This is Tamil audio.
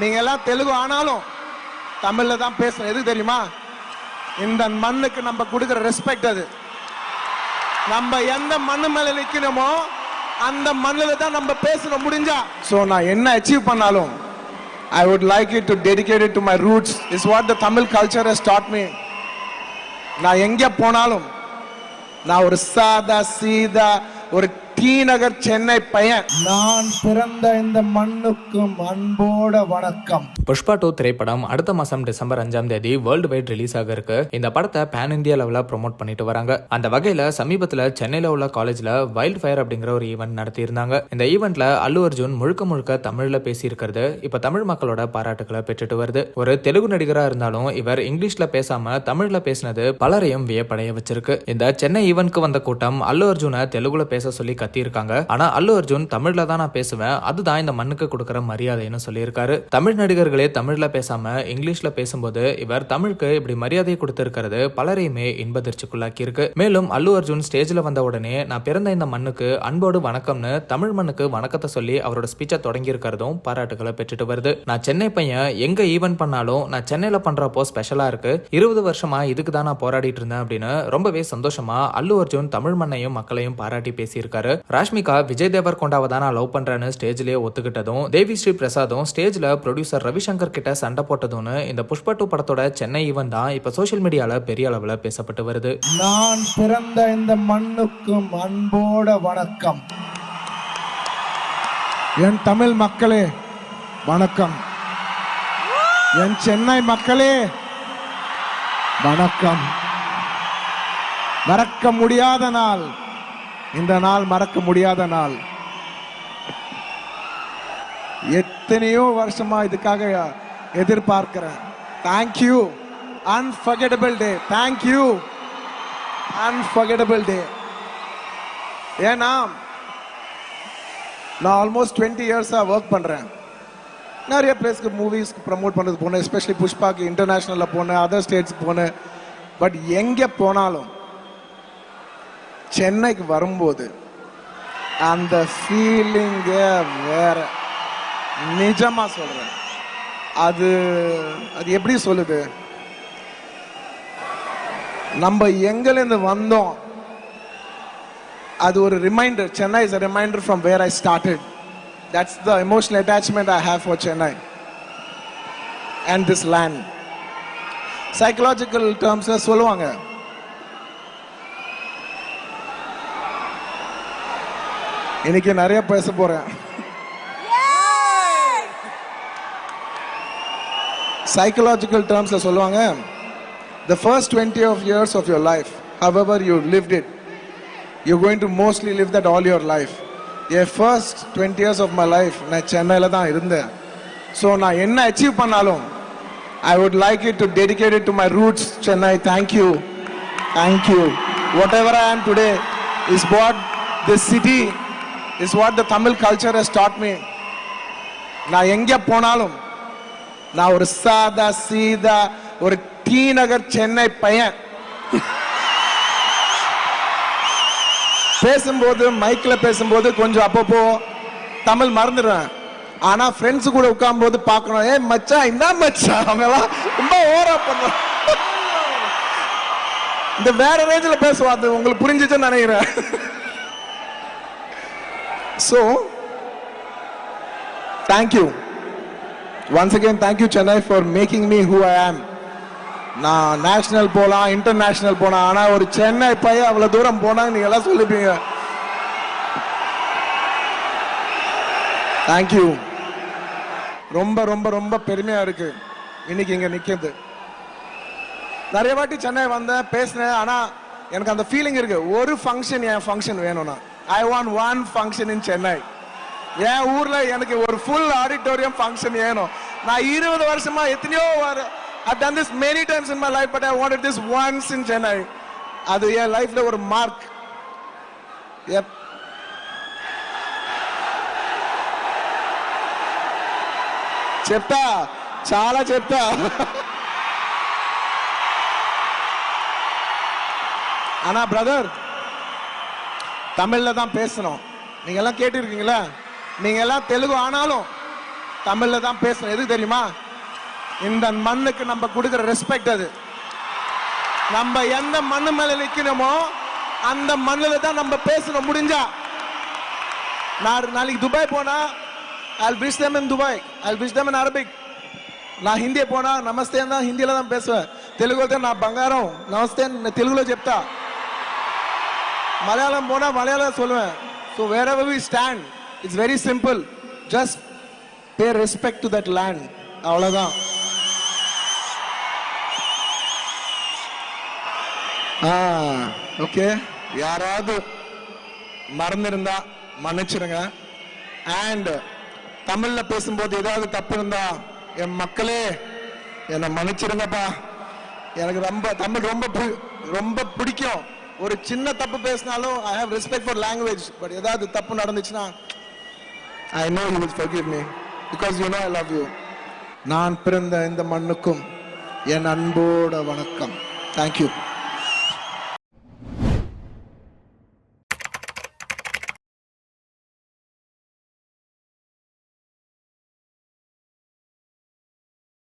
நீங்க எல்லாம் தெலுங்கு ஆனாலும் தமிழ்ல தான் பேசணும். எது தெரியுமா? இந்த மண்ணுக்கு நம்ம கொடுக்கிற ரெஸ்பெக்ட். அது நம்ம எந்த மண்ணு மேல நிக்கணுமோ அந்த மண்ணில தான் நம்ம பேசணும் முடிஞ்சா. சோ நான் என்ன அச்சீவ் பண்ணாலும் I would like it to dedicate it to my roots. Is what the Tamil culture has taught me. நான் எங்க போனாலும் நான் ஒரு சாதா சீதா ஒரு டி நகர் சென்னை பையன். நான் பிறந்த இந்த மண்ணுக்கும் அன்போட வணக்கம். புஷ்பா 2 திரைப்படம் அடுத்த மாசம் டிசம்பர் 5ஆம் தேதி வேர்ல்டு வைட் ரிலீஸ் ஆக இருக்கு. இந்த படத்தை பேன் இந்தியா லெவல ப்ரோமோட் பண்ணிட்டு வராங்க. அந்த வகையில சமீபத்துல சென்னையில உள்ள காலேஜ்ல வைல்ட் ஃபயர் அப்படிங்கிற ஒரு ஈவெண்ட் நடத்தி இருந்தாங்க. இந்த ஈவெண்ட்ல அல்லு அர்ஜுன் முழுக்க தமிழ்ல பேசி இருக்கிறது இப்ப தமிழ் மக்களோட பாராட்டுகளை பெற்றுட்டு வருது. ஒரு தெலுங்கு நடிகரா இருந்தாலும் இவர் இங்கிலீஷ்ல பேசாம தமிழ்ல பேசினது பலரையும் வியப்படைய வச்சிருக்கு. இந்த சென்னை ஈவெண்ட்க்கு வந்த கூட்டம் அல்லு அர்ஜுனை தெலுங்குல பேச சொல்லி கத்தி இருக்காங்க. ஆனா அல்லு அர்ஜுன் தமிழ்ல தான் நான் பேசுவேன், அதுதான் இந்த மண்ணுக்கு கொடுக்கிற மரியாதைன்னு சொல்லியிருக்காரு. தமிழ் நடிகர்களே தமிழ்ல பேசாம இங்கிலீஷ்ல பேசும்போது இவர் தமிழுக்கு இப்படி மரியாதை கொடுத்திருக்கிறது பலரையுமே இன்பதிர்ச்சிக்குள்ளாக்கி இருக்கு. மேலும் அல்லு அர்ஜுன் ஸ்டேஜ்ல வந்த உடனே நான் பிறந்த இந்த மண்ணுக்கு அன்போடு வணக்கம்னு தமிழ் மண்ணுக்கு வணக்கத்தை சொல்லி அவரோட ஸ்பீச்சை தொடங்கி இருக்கிறதும் பாராட்டுகளை பெற்றுட்டு வருது. நான் சென்னை பையன், எங்க ஈவென்ட் பண்ணாலும் நான் சென்னையில பண்றப்போ ஸ்பெஷலா இருக்கு. 20 வருஷமா இதுக்கு தான் நான் போராடிட்டு இருந்தேன் அப்படின்னு ரொம்பவே சந்தோஷமா அல்லு அர்ஜுன் தமிழ் மண்ணையும் மக்களையும் பாராட்டி பேசியிருக்காரு. ராஷ்மிகா விஜய் தேவர்கொண்டாவை தான் நான் லவ் பண்றேன்னு ஸ்டேஜ்லயே ஒத்துக்கிட்டதும், தேவி ஸ்ரீ பிரசாதும் ஸ்டேஜ்ல ப்ரொடியூசர் ரவிசங்கர் கிட்ட சண்டை போட்டதும்னு இந்த புஷ்பா 2 படத்தோட சென்னை ஈவென்ட் தான் இப்ப சோசியல் மீடியால பெரிய அளவுல பேசப்பட்டு வருது. நான் பிறந்த இந்த மண்ணுக்கும் அன்போட வணக்கம். என் தமிழ் மக்களே வணக்கம். என் சென்னை மக்களே வணக்கம். மறக்க முடியாத நாள் இந்த நாள், மறக்க முடியாத நாள். எத்தனையோ வருஷமா இதுக்காக எதிர்பார்க்கிறேன். தேங்க்யூ, அன்ஃபர்கெட்டபிள் டே. தேங்க்யூ, அன்ஃபர்கெட்டபிள் டே. ஏன்னா நான் ஆல்மோஸ்ட் 20 இயர்ஸா ஒர்க் பண்றேன். நிறைய பிளேஸ்க்கு மூவிஸ்க்கு ப்ரமோட் பண்ணுறது போனேன், எஸ்பெஷலி புஷ்பாக்கு இன்டர்நேஷ்னல்ல போனேன், அதர் ஸ்டேட்ஸ்க்கு போனேன். பட் எங்கே போனாலும் சென்னைக்கு வரும்போது அந்த ஃபீலிங்க வேற. நிஜமா சொல்றேன். அது எப்படி சொல்லுது, நம்ம எங்கிருந்து வந்தோம் அது ஒரு reminder. Chennai is a reminder from where I started. That's the emotional attachment I have for Chennai and this land. Psychological terms சொல்லுவாங்க, இன்னைக்கு நிறைய பேச போறேன். Psychological terms சொல்லுவாங்க, the first 20 years of your life, however you lived it, you're going to mostly live that all your life. The first 20 years of my life நான் சென்னையில தான் இருந்தேன். ஸோ நான் என்ன அச்சீவ் பண்ணாலும் I would like it to dedicate it to my roots, Chennai. Thank you. Thank you. Whatever I am today is what this city, is what the Tamil culture has taught me. நான் எங்க போனாலும் நான் ஒரு சாதா சீதா ஒரு டி நகர் சென்னை பையன். பேசும்போது மைக்ல பேசும்போது கொஞ்சம் அப்பப்போ தமிழ் மறந்துடுறேன். ஆனா ஃப்ரெண்ட்ஸ் கூட உட்காரும் போது பார்க்கணும், ஏ மச்சான் என்ன மச்சான், அவங்கெல்லாம் ரொம்ப ஓவரா பண்ணுவாங்க. இந்த வேற ரேஞ்சில பேசுவாங்க, உங்களுக்கு புரிஞ்சிச்சுன்னு நினைக்கிறேன். So, thank you. Once again, thank you Chennai for making me who I am. நான் நேஷனல் போலாம், இன்டர்நேஷனல் போலாம், ஆனா ஒரு சென்னை பையன் அவ்வளவு தூரம் போனா நீங்க எல்லாம் சொல்லிப்பீங்க. Thank you. ரொம்ப ரொம்ப ரொம்ப பெருமையா இருக்கு இன்னைக்கு இங்க நிக்கிறது. நிறைய வாட்டி சென்னை வந்தேன், பேசினேன், ஆனா எனக்கு அந்த ஃபீலிங் இருக்கு, ஒரு ஃபங்க்ஷன் என் ஃபங்க்ஷன் வேணும்னா I want one function in Chennai. என் ஊர்ல எனக்கு ஒரு ஃபுல் ஆடிட்டோரியம் ஃபங்க்ஷன் வேணும். நான் 20 வருஷமா எத்தனையோ I've done this many times in my life, but I wanted this once in Chennai. அது என் லைஃப்ல ஒரு மார்க். Yep. చెప్తా, చాలా చెప్తా. ஆனா பிரதர், தமிழ்ல தான் பேசணும். நீங்க எல்லாம் கேட்டிருக்கீங்களா? நீங்க எல்லாம் தெலுங்கு ஆனாலும் தமிழ்ல தான் பேசுறேன். எதுக்கு தெரியுமா? இந்த மண்ணுக்கு நம்ம கொடுக்கிற ரெஸ்பெக்ட் அது. நம்ம எந்த மண்ணு மேல நிக்கணுமோ அந்த மண்ணுல தான் நம்ம பேசணும். முடிஞ்சா நான் நாளைக்கு துபாய் போனா I'll wish them in Dubai, I'll wish them in Arabic. நான் ஹிந்தி போனா நமஸ்தே தான் ஹிந்தில தான் பேசுவேன். తెలుగులో నా బంగారం నమస్తే తెలుగులో చెప్తా. మలయాళం పోనా మలయాళం சொல்லுவேன். So wherever we stand, it's very simple. Just pay respect to that land. அவ்வளவுதான். ஓகே, யாராவது மறந்திருந்தா மன்னிச்சிருங்க. அண்ட் தமிழ்ல பேசும்போது ஏதாவது தப்பு இருந்தா என் மக்களே என்னை மன்னிச்சிருங்கப்பா. எனக்கு தமிழ் ரொம்ப பிடிக்கும். ஒரு சின்ன தப்பு பேசினாலும் I have respect for language. But ஏதாவது தப்பு நடந்துச்சுன்னா I know you will forgive me because you know I love you. நான் பிறந்த இந்த மண்ணுக்கும் என் அன்போட வணக்கம். தேங்க்யூ.